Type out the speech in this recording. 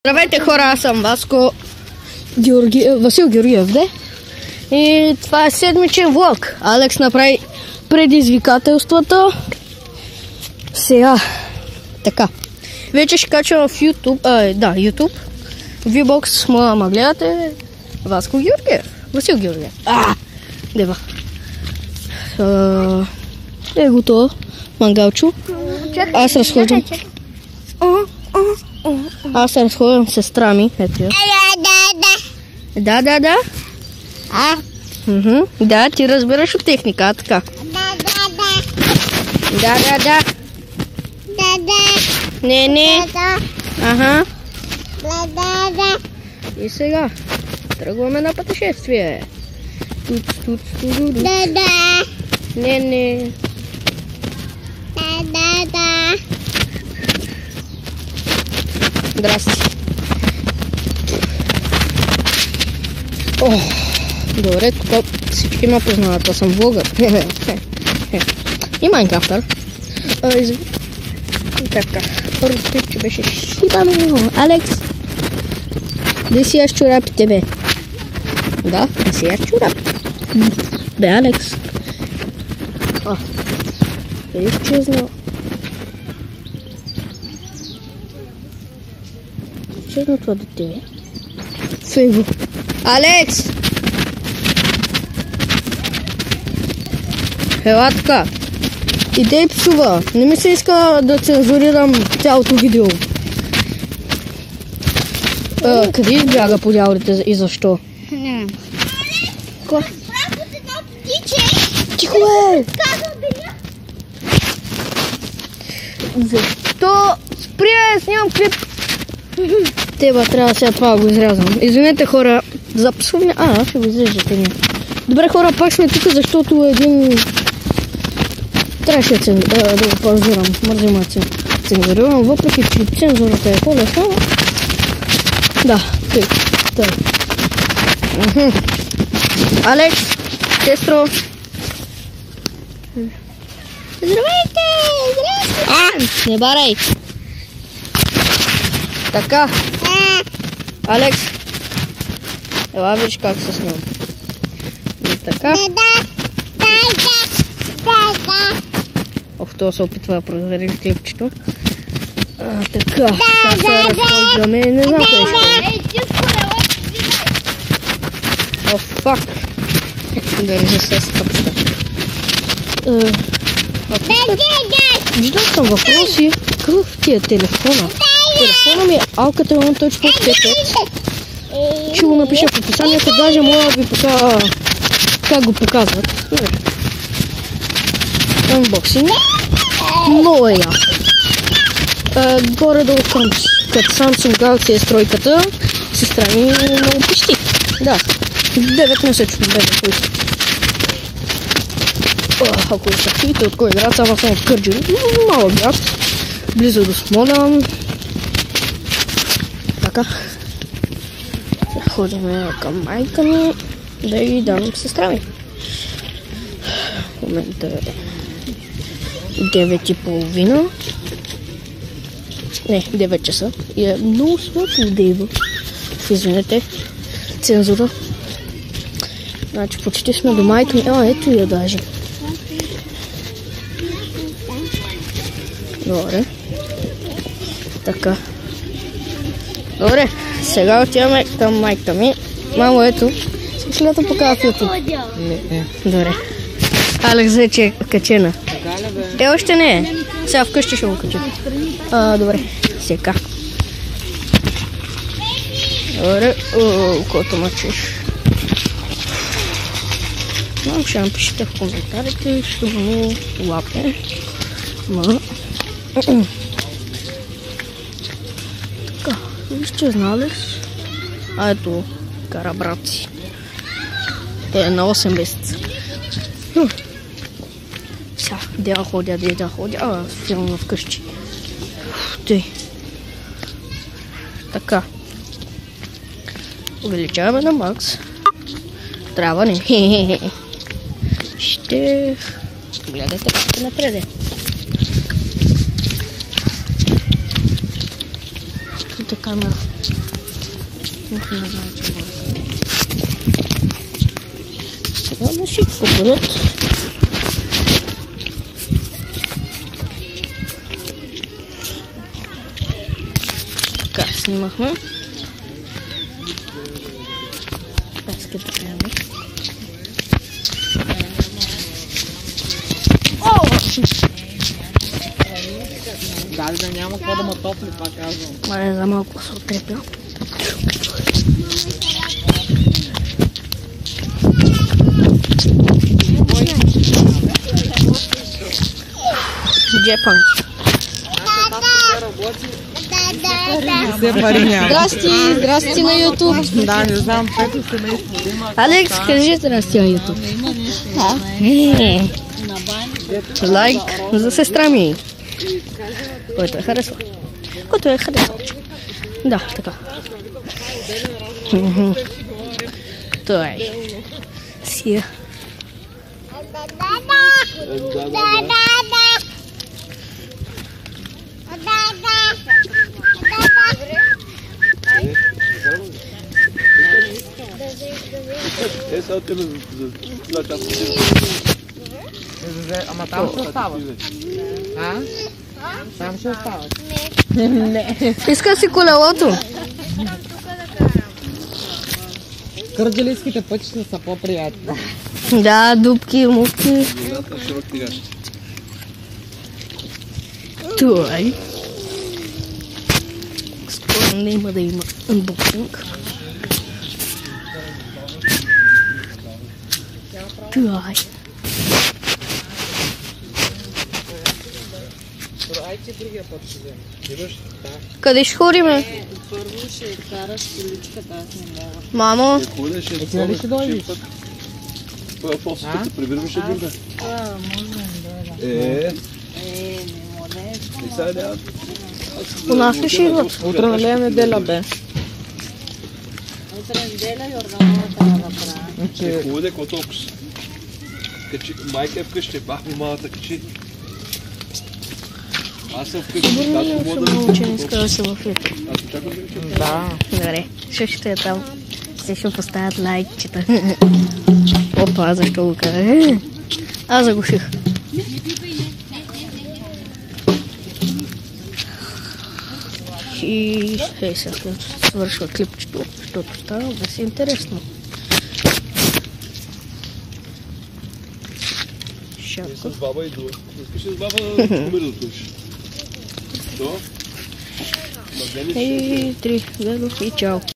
Здравейте хора, аз съм Васил Георгиев, и това е седмичен влог. Алекс направи предизвикателствата. Сега, така, вече ще качвам в YouTube, YouTube, VBOX, ма гледате, Васил Георгиев. Дева. Е готово, мангалчо. Аз разхождам. Аз се разходвам с сестра ми. Ето я. Да. Да, ти разбираш от техника, така. Да. Не. Ага. И сега тръгваме на пътешествие. Не. Здрасти. Добре, тук всички ме познават, аз съм влогър. И Майнкрафтър. Така, първо клипче беше шибано. Алекс, да си яш чорапите, бе? Да си яш чорапите. Бе, Алекс. Къде изчезна? Изчезна това дете. Фейво. Алекс! Ела така. Идей псува. Не ми се иска да цензурирам цялото видео. Къде избяга по дяволите и защо? Не. Кой? Тихо е! Защо? Спря, снимам клип. Теба, трябва сега това го изрязвам. Извинете хора, записваме. Ще го изреждате ние. Добре хора, пак сме тук, защото един... Трябваше да го паузирам. Мързима цензурирам, въпреки че цензурата е по-лесна. Да, тъй. Алекс, сестро. Здравейте! Не барай. Така. Алекс. Ела виж как се снимам. И така. Това се опитва да проверим клипчето. Така. Сега се разхождаме. Не знам къде ще. Фак. Държи се стъпчета. Виждал съм въпроси. Какъв ти е телефона? Телефона ми е Alcatel Touch Pad 5. Ще го напиша в описанието. Даже мога да ви покажа как го показват. Unboxing. Много е яко. Горе-долу като Samsung Galaxy S3-ката се страни много почти. Да, 9 месечно бебе поиска. Ако се чуете от кой град, само съм от Кърджали. Малък град, близо до Смолян. Така. Ходим към майка ми да й дам сестра ми. В момента е 9:30. Не, 9 часа. И е много светло дева. Извинете. Цензура. Значи почти сме до майка ми. Ето я даже. Добре. Така. Добре. Сега отиваме към майка ми. Мамо, ето. Ще ли да покажа в YouTube? Не. Добре. Алекс вече е качена. Още не е. Сега вкъщи ще го кача. Добре. Сега. Добре. Колко мъчиш. Знам, ще напишете в коментарите. Ще го лапне. Така. Вижте, знали. Ето. Кара брат си. Те е на 8 месеца. Сега, де да ходя. Филм вкъщи. Тъй. Така. Увеличаваме на макс. Трябва не. Ще... Гледайте как ще напреде. Тук камера. Ух, не знаю, че бъде. Сега да си купят. Така, снимахме. Пески така яме. Дали да няма какво да ме топли, това казвам. Мале, за малко се отрепя. Джепанки. Здрасти на YouTube. Да, не знам, пето семейство. Алекс, кажи здрасти на YouTube. Лайк за сестра ми. Който е харесва. Който е харесва. Да, така. Той си. Ама там ще остават. А? Там ще остават. Иска си колелото. Кърджалийските пътища са по-приятни. Да, дупки, мувки. Той. Скоро няма да има анбоксинг. Той. Айде другия път ще вземем. Къде ще ходиме? Първо ще караш количката, аз не мога. Мамо. Ти нали ще дойдеш? После като прибираме ще дойде. Може да дойда. Не може. У нас ли ще идват? Утре нали е неделя, бе? Утре неделя Йорданова трябва да правя. Хубаво де, какво толкова? Майка е вкъщи, бахме малата качи. Аз съм вкъщи, когато мога да ви Че не иска да се в YouTube. Аз очаквам да ви чуя. Да. Добре, ще е там. Все ще поставят лайкчета. Опа, защо го казах? Аз заглуших. И сега след свършва клипчето, защото става да си интересно. Шапка. С баба и дуа. Искаш с баба да помири да туши. Що? И 3, 2 и чао.